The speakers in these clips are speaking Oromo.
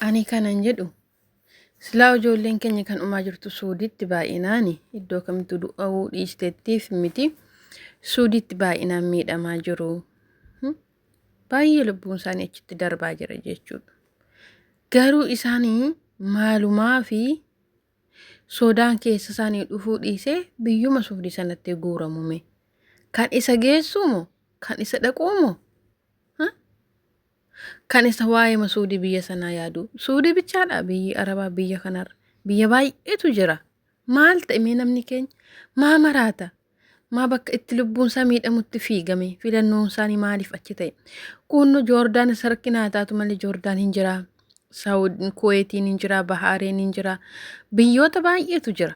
Ani kanan jedhu silaa ijoolleen keenya kan dhumaa jirtu Suuditti baay'inaani iddoo kamittuu du'uu dhiisteettiif miti Suuditti baay'inaan miidhamaa jiru. Baay'ee lubbuun isaanii achitti darbaa jira jechuudha. Garuu isaanii maalumaa fi sodaan keessa isaanii dhufuu dhiisee biyyuma Suudii sanatti guuramume. Kan isa geessumoo? Kan isa dhaquumoo? Kan isa waa'ee Suudii biyya sanaa yaadu. Suudii bichaadha biyyi Arabaa biyya kanarra. Biyya baay'eetu jira. Maal ta'e mee namni keenya? Maa maraata? Maa bakka itti lubbuun isaa miidhamutti fiigame? Filannoon isaanii maaliif achi ta'e? Kunno Joordaan isa rakkinaa taatu malee Joordaan hin jira. Kuweetiin hin jira. Bahaareen hin jira. Biyyoota baay'eetu jira.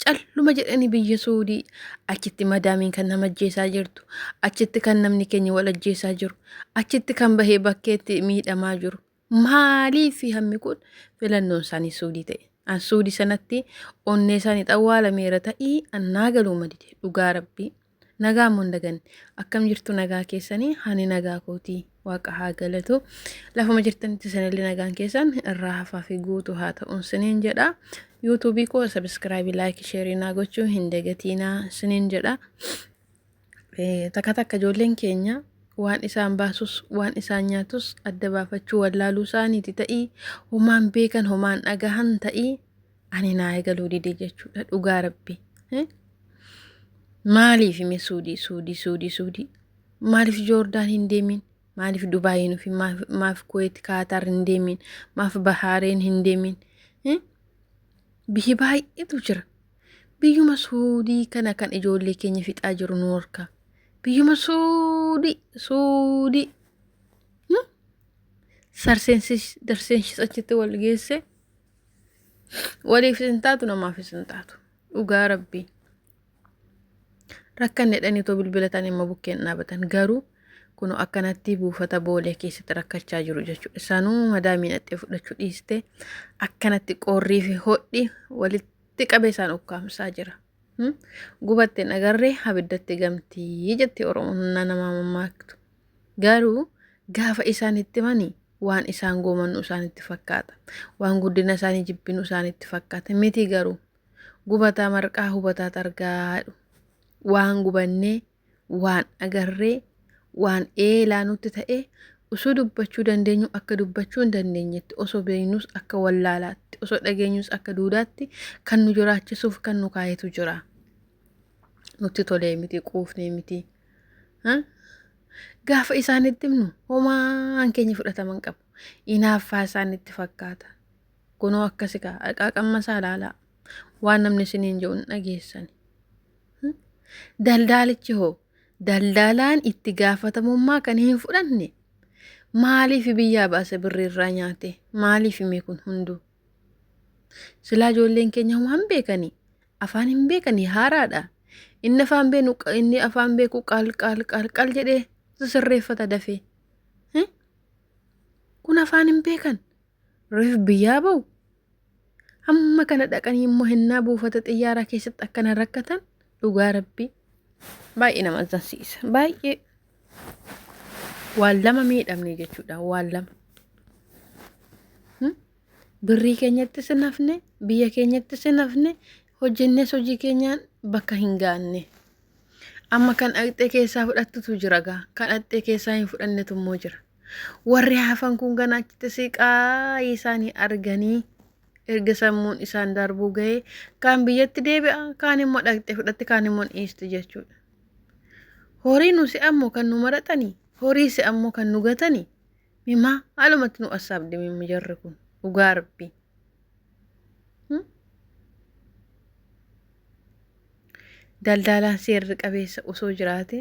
Calluma jedhanii biyya Suudii achitti madaamiin kan nama ajjeesaa jirtu, achitti kan namni keenya wal ajjeesaa jiru, achitti kan bahee bakkeetti miidhamaa jiru. Maaliif hammi kun filannoon isaanii Suudii ta'e? An Suudii sanatti onnee isaanii xawwaalameera ta'ii annaa galuu madide dhugaa rabbii. Nagaa moo hin daganne akkam jirtu nagaa keessanii hani nagaa kootii waaqa haa galatu. Lafuma jirtanitti sanillee nagaan keessan irraa hafaa fi guutuu haa ta'uun siniin jedha. YouTube ko subscribe like share na gochuu hin dagatinaa siniin jedha. Takka takka ijoolleen keenya waan isaan baasus waan isaan nyaatus adda baafachuu wallaaluu isaaniiti ta'ii homaan beekan homaan dhagahan ta'ii ani naa eegaluu dide jechuudha dhugaa rabbii. Maaliif ime Suudii maaliif Joordaan hin deemin? Maaliif Dubaayin fi maaf Kuweet Kaatar hin deemin? Maaf Bahaareen hin deemin? Biyyi baay'eetu jira. Biyyuma Suudii kana kan ijoollee keenya fixaa jiru nu harka. Biyyuma Suudii. Darseensis achitti wal geesse. Waliif hin taatu namaafis hin taatu. Dhugaa rabbii. Rakkan jedhanii too bilbilatan immoo bukkeen dhaabatan garuu kun akkanatti buufata boolee keessatti rakkachaa jiru jechuudha. Isaanuu madaamiin dhattee fudhachuu dhiiste akkanatti qorrii fi hodhi walitti qabee isaan ukkaamsaa jira. Gubatteen agarree abiddatti gamtii jetti Oromoon nama mammaaktu. Garuu gaafa isaanitti manii waan isaan goomannu isaanitti fakkaata. Waan guddina isaanii jibbinu isaanitti fakkaata. Miti garuu gubataa marqaa hubataa targaadhu. Waan gubannee waan agarree waan eelaa nutti ta'e osoo dubbachuu dandeenyu akka dubbachuu hin dandeenyetti osoo beeknus akka wallaalaatti osoo dhageenyus akka duudaatti kan nu jiraachisuuf kan nu kaayetu jira. Nutti tolee miti quufnee miti. Gaafa isaanitti himnu homaan keenya fudhataman qabu. Inaaffaa isaanitti fakkaata. Kunoo akkasi qaqqammasaa ilaalaa waan namni isiniin jedhu hin dhageessani. Daldalichi hoo daldalaan itti gaafatamummaa kan hin fudhanne maaliif biyyaa baase birriirraa nyaate maaliif hime kun hunduu silaa ijoolleen keenya homaan beekanii afaan hin beekanii haaraadha inni afaan beeku qaal jedhee sirreeffata dafee kun afaan hin beekan reef biyyaa ba'u hamma kana dhaqanii immoo hinnaa buufata xiyyaaraa keessatti akkana rakkatan dhugaa rabbii baay'ee nama ajaa'ibsiisa baay'ee waan lama miidhamne jechuudha waan lama birrii keenyatti sinafne biyya keenyatti sinafne hojjennes hojii keenyaan bakka hin gaanne amma kan dhaqxee keessaa fudhattutu jira gaa kan dhaqxee keessaa hin fudhannetu immoo jira warri hafan kun ganaachitti siqaa isaanii arganii erga sammuun isaan darbuu ga'ee kaan biyyatti deebi'a kaan immoo dhaqxee fudhatte kaan immoo dhiisti jechuudha. Horii nusi ammoo kan nu maratanii horii si ammoo kan nu gatanii mimaa haalumatti nu assaabde mimmi jarri kun dhugaa rabbii. Daldalaan seerri qabeessa osoo jiraate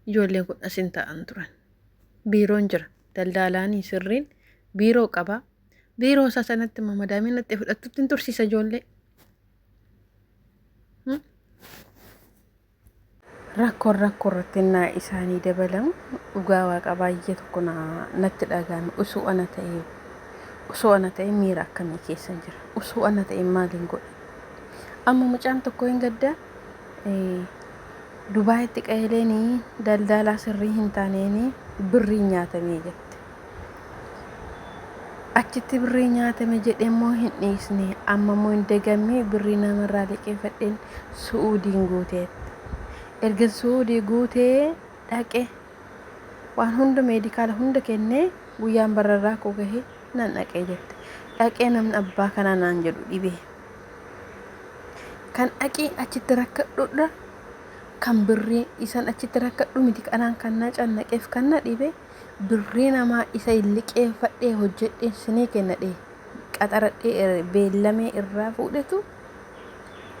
ijoolleen kun asin ta'an turan. Biiroon jira daldalaanii sirriin biiroo qaba. Biiroo isaa sanatti madaamiin dhattee fudhattutti hin tursiisa ijoollee. Rakkoon irratti naa isaanii dabalamu dhugaa waaqa baay'ee tokko natti dhagahame osoo ana ta'e miira akkamii keessa jira osoo ana ta'e maaliin godhe amma mucaan tokko hin gaddaa Dubaayitti qaeeleenii daldalaa sirrii hin taaneeni birrii nyaatamee jette achitti birrii nyaatame jedhee immoo hin dhiisne amma immoo hin dagamne birrii namarraa liqeeffadheen Suudiin guuteetti erga Suudii guutee dhaqe waan hunda meedikaala hunda kennee guyyaan bararraa koo gahee nan dhaqee jette dhaqee namni abbaa kanaa naan jedhu dhibee kan dhaqee achitti rakkadhudha kan birrii isan achitti rakkadhu miti kanaan kan na cannaqeef kan na dhibee birrii namaa isa liqeeffadhee hojjedhee sinii kennadhee qaxaradhee beellamee irraa fuudhetu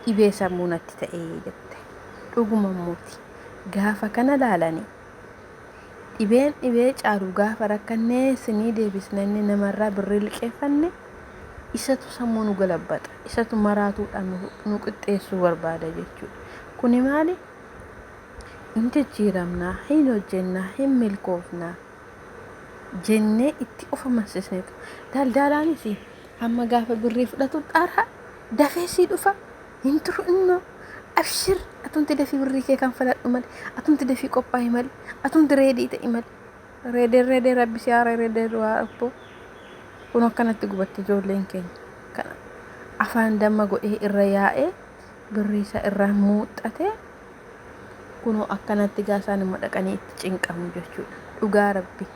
dhibee sammuu natti ta'ee jette dhuguma muuti gaafa kana laalanii dhibee caalu gaafa rakkannee sinii deebisnanne namarraa birrii liqeeffanne isatu sammuu nu galabbata isatu maraatuudhaan nu qixxeessuu barbaada jechuudha kuni maali hin jijjiiramnaa hin hojjennaa hin milkoofnaa jennee itti of amansiisneetu daldaalaanis hamma gaafa birrii fudhatu xaara dafee sii dhufa hin turu innoo abshir atumti dafii birrii kee kan fudhadhu malee atumti dafii qophaa'e malee atumti reedii ta'e malee reedee rabbi si haara reedee du'aa abboo kun akkanatti gubatte ijoolleen keenya kana afaan damma godhee irra yaa'ee birrii isaa irraa muuxate kunoo akkanatti gaasaan immoo dhaqanii itti cinqamu jechuudha dhugaa rabbi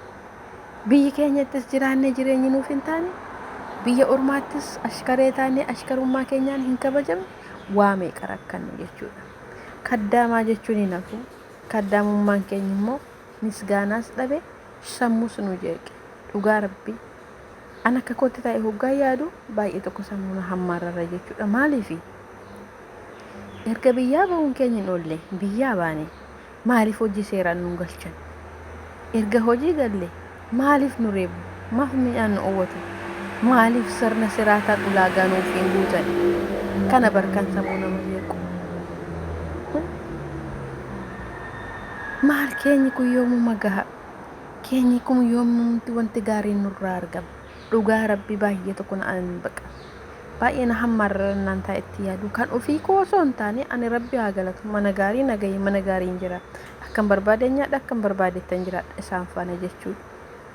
biyyi keenyattis jiraannee jireenyi nuuf hin taane biyya ormaattis ashkaree taanee ashkarummaa keenyaan hin kabajamne waa meeqa rakkanne jechuudha kaddaamaa jechuun hin hafu kaddaamummaan keenya immoo misgaanaas dhabe sammuus nu jeeqe dhugaa rabbi ana akka kootti ta'e hoggaa yaadu baay'ee tokko sammuu na hammaarra jechuudha maaliifi erga biyyaa bahuun keenya hin oolle biyyaa baane maaliif hojii seeraan nu galchan erga hojii galle maaliif nu reebu maaf mi'aan nu owwatu maaliif sirna siraataan ulaagaa nuuf hin guutan kana barkaan sammuu nama jeequ maal keenyi kun yoomuma gaha keenyi kun yoomumti wanti gaariin nurraa argama dhugaa rabbi baay'ee tokko na baqa baay'ee na hammarrannaan taa'etti yaadu kan ofii koo osoo hin taane ani rabbi haa galatu mana gaarii nagayee mana gaarii hin jira akkan barbaade nyaadha akkan barbaadettan jiraadha isaan faana jechuudha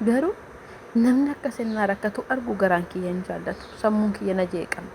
garuu namni akka sennaa rakkatu argu garaan kiyya hin jaallatu sammuun kiyya na jeeqama